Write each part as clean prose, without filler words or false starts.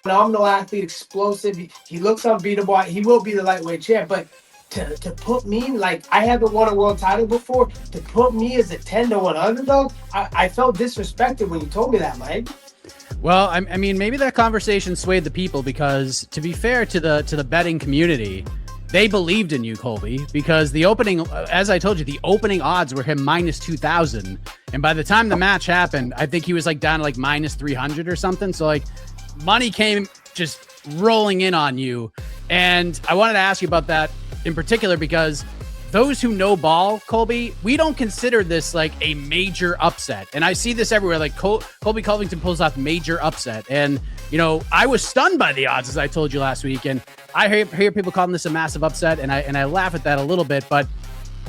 phenomenal athlete, explosive. He looks unbeatable. He will be the lightweight champ, but to put me, like, I haven't won a world title before, to put me as a 10-1 underdog, I felt disrespected when you told me that, Mike. Well, I mean, maybe that conversation swayed the people because, to be fair to the betting community, they believed in you, Colby, because the opening, as I told you, the opening odds were him minus 2,000. And by the time the match happened, I think he was like down to like minus 300 or something. So like money came just rolling in on you. And I wanted to ask you about that in particular because those who know ball, Colby, we don't consider this like a major upset. And I see this everywhere. Like Colby Covington pulls off major upset. And, you know, I was stunned by the odds, as I told you last week. And I hear people calling this a massive upset. And I laugh at that a little bit. But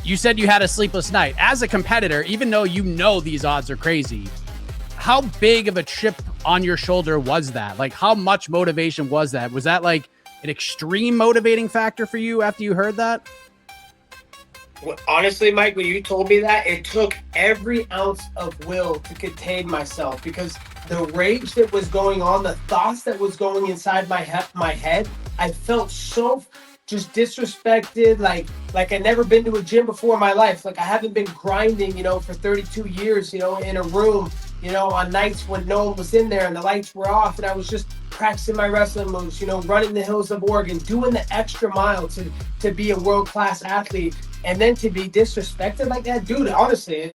you said you had a sleepless night. As a competitor, even though you know these odds are crazy, how big of a chip on your shoulder was that? Like, how much motivation was that? Was that like an extreme motivating factor for you after you heard that? Honestly, Mike, when you told me that, it took every ounce of will to contain myself because the rage that was going on, the thoughts that was going inside my head, I felt so just disrespected, like I'd never been to a gym before in my life. Like I haven't been grinding, for 32 years, in a room, on nights when no one was in there and the lights were off and I was just practicing my wrestling moves, running the hills of Oregon, doing the extra mile to be a world-class athlete. And then to be disrespected like that, dude, honestly.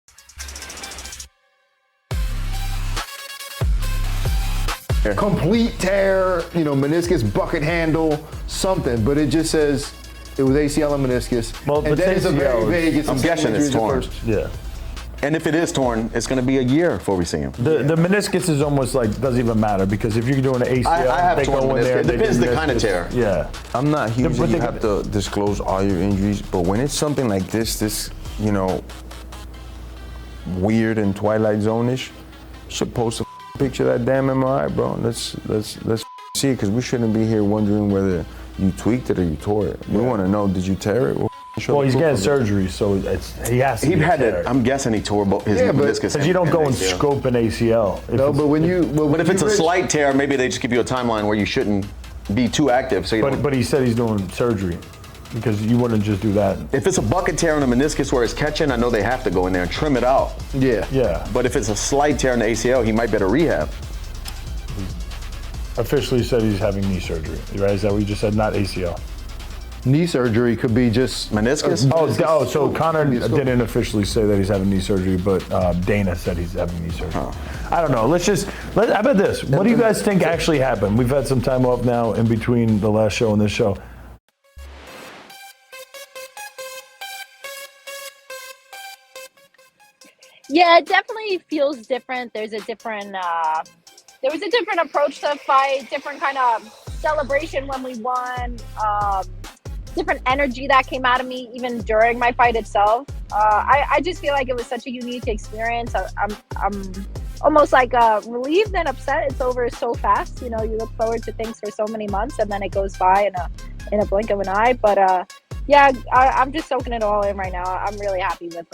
Complete tear, meniscus, bucket handle, something. But it just says it was ACL and meniscus. Well, and then it's a very vague. I'm guessing it's torn. Yeah. And if it is torn, it's going to be a year before we see him. The meniscus is almost like doesn't even matter because if you're doing an ACL, I have they torn go in meniscus. there. It depends the kind of tear. Yeah. I'm not huge that you have to disclose all your injuries, but when it's something like this, weird and Twilight Zone-ish, you should post a picture of that damn MRI, bro. Let's see it because we shouldn't be here wondering whether you tweaked it or you tore it. We want to know, did you tear it? Well, he's getting surgery, so he has to. He had it. I'm guessing he tore his meniscus. Because you don't go and scope an ACL. No, but but if it's a slight tear, maybe they just give you a timeline where you shouldn't be too active. So but he said he's doing surgery because you wouldn't just do that. If it's a bucket tear on the meniscus where it's catching, I know they have to go in there and trim it out. Yeah. But if it's a slight tear in the ACL, he might be able to rehab. Officially said he's having knee surgery. Right? Is that what you just said? Not ACL. Knee surgery could be just meniscus. So Conor didn't officially say that he's having knee surgery, but Dana said he's having knee surgery. I don't know. How about this? What do you guys think actually happened? We've had some time off now in between the last show and this show. Yeah, it definitely feels different. There was a different approach to the fight, different kind of celebration when we won. Different energy that came out of me even during my fight itself. I just feel like it was such a unique experience. I'm almost like relieved and upset. It's over so fast. You look forward to things for so many months and then it goes by in a blink of an eye. But yeah, I'm just soaking it all in right now. I'm really happy with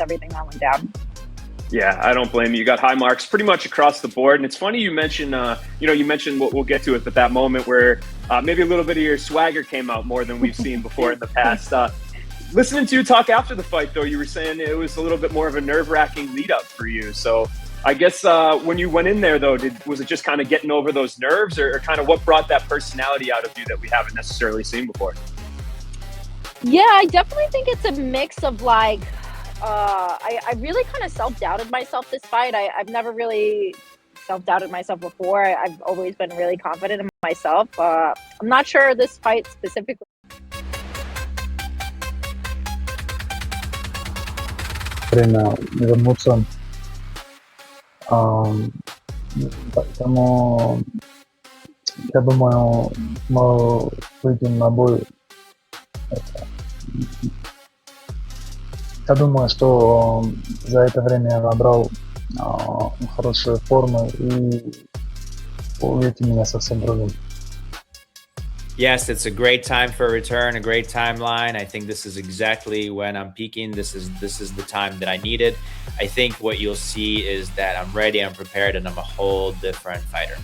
everything that went down. Yeah, I don't blame you. You got high marks pretty much across the board. And it's funny you mentioned, you mentioned what we'll get to it, but that moment where maybe a little bit of your swagger came out more than we've seen before in the past. Listening to you talk after the fight, though, you were saying it was a little bit more of a nerve-wracking lead-up for you. So I guess when you went in there, though, was it just kind of getting over those nerves or kind of what brought that personality out of you that we haven't necessarily seen before? Yeah, I definitely think it's a mix of like, I really kind of self-doubted myself this fight. I've never really self-doubted myself before. I've always been really confident in myself. I'm not sure this fight specifically. The Mutson. Поэтому я думаю, мы выйдем на бой. Я думаю, что за это время я набрал хорошую форму и увидите меня совсем другим. Yes, it's a great time for a return, a great timeline. I think this is exactly when I'm peaking. This is the time that I needed. I think what you'll see is that I'm ready, I'm prepared, and I'm a whole different fighter.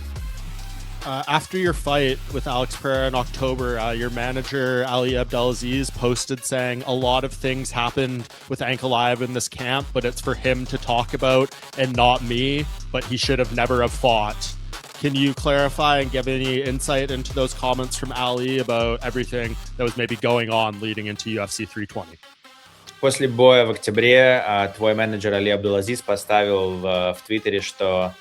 After your fight with Alex Pereira in October, your manager, Ali Abdelaziz, posted saying a lot of things happened with Ankalaev in this camp, but it's for him to talk about and not me, but he should have never have fought. Can you clarify and give any insight into those comments from Ali about everything that was maybe going on leading into UFC 320? После боя в октябре твой менеджер Али Абдулазиз поставил в Твиттере, что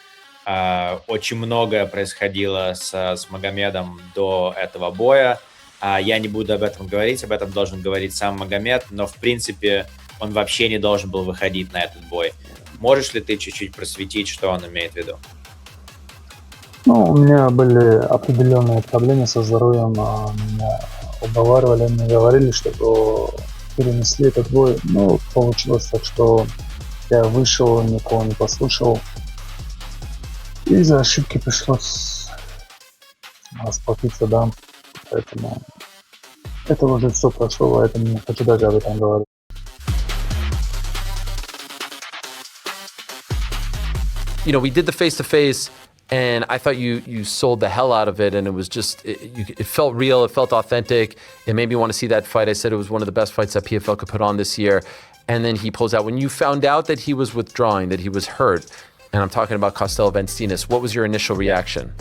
очень многое происходило с Магомедом до этого боя. Я не буду об этом должен говорить сам Магомед, но в принципе он вообще не должен был выходить на этот бой. Можешь ли ты чуть-чуть просветить, что он имеет в виду? Ну, у меня были определенные проблемы со здоровьем, меня уговаривали, мне говорили, чтобы перенесли этот бой. Ну, получилось так, что я вышел, никого не послушал. И из-за ошибки пришлось расплатиться, да. Поэтому это уже все прошло, поэтому не хочу даже об этом говорить. You know, we did the face-to-face, and I thought you sold the hell out of it, and it was just, it felt real, it felt authentic. It made me want to see that fight. I said it was one of the best fights that PFL could put on this year. And then he pulls out. When you found out that he was withdrawing, that he was hurt, and I'm talking about Costello and Steenis, what was your initial reaction?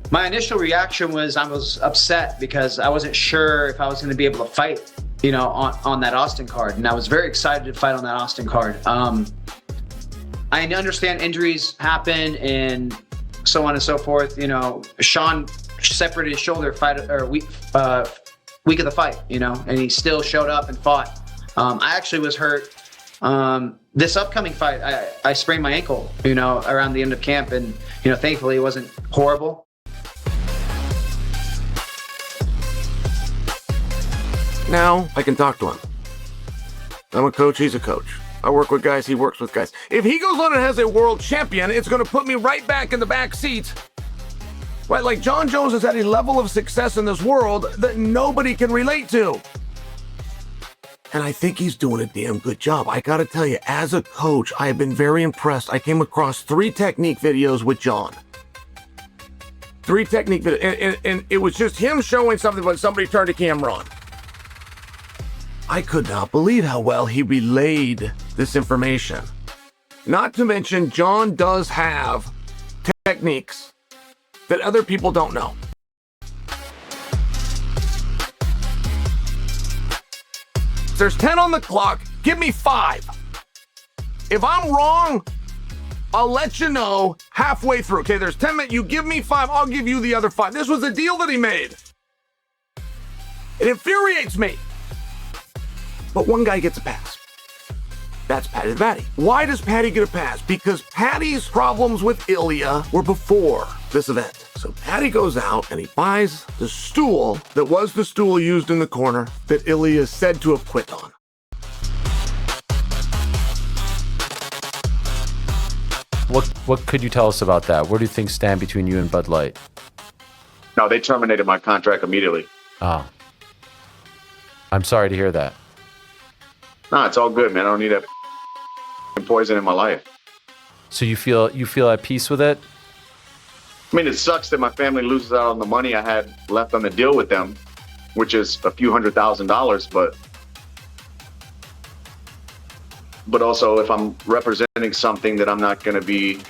My initial reaction was I was upset because I wasn't sure if I was going to be able to fight, you know, on that Austin card. And I was very excited to fight on that Austin card. I understand injuries happen and so on and so forth. You know, Sean separated his shoulder week of the fight, you know, and he still showed up and fought. I actually was hurt. This upcoming fight, I sprained my ankle, you know, around the end of camp, and, you know, thankfully it wasn't horrible. Now I can talk to him. I'm a coach, he's a coach. I work with guys, he works with guys. If he goes on and has a world champion, it's going to put me right back in the back seat. Right, like John Jones has had a level of success in this world that nobody can relate to. And I think he's doing a damn good job. I gotta tell you, as a coach, I have been very impressed. I came across 3 technique videos with John. 3 technique videos, and it was just him showing something when somebody turned the camera on. I could not believe how well he relayed this information. Not to mention, John does have techniques that other people don't know. There's 10 on the clock. Give me 5. If I'm wrong, I'll let you know halfway through. Okay, there's 10 minutes. You give me 5, I'll give you the other 5. This was a deal that he made. It infuriates me. But one guy gets a pass. That's Paddy. Why does Paddy get a pass? Because Paddy's problems with Ilya were before this event. So Paddy goes out and he buys the stool that was the stool used in the corner that Ilya is said to have quit on. What could you tell us about that? Where do things stand between you and Bud Light? No, they terminated my contract immediately. Oh. I'm sorry to hear that. Nah, it's all good, man. I don't need that poison in my life. So you feel at peace with it? I mean, it sucks that my family loses out on the money I had left on the deal with them, which is a few $100,000, but also if I'm representing something that I'm not going to be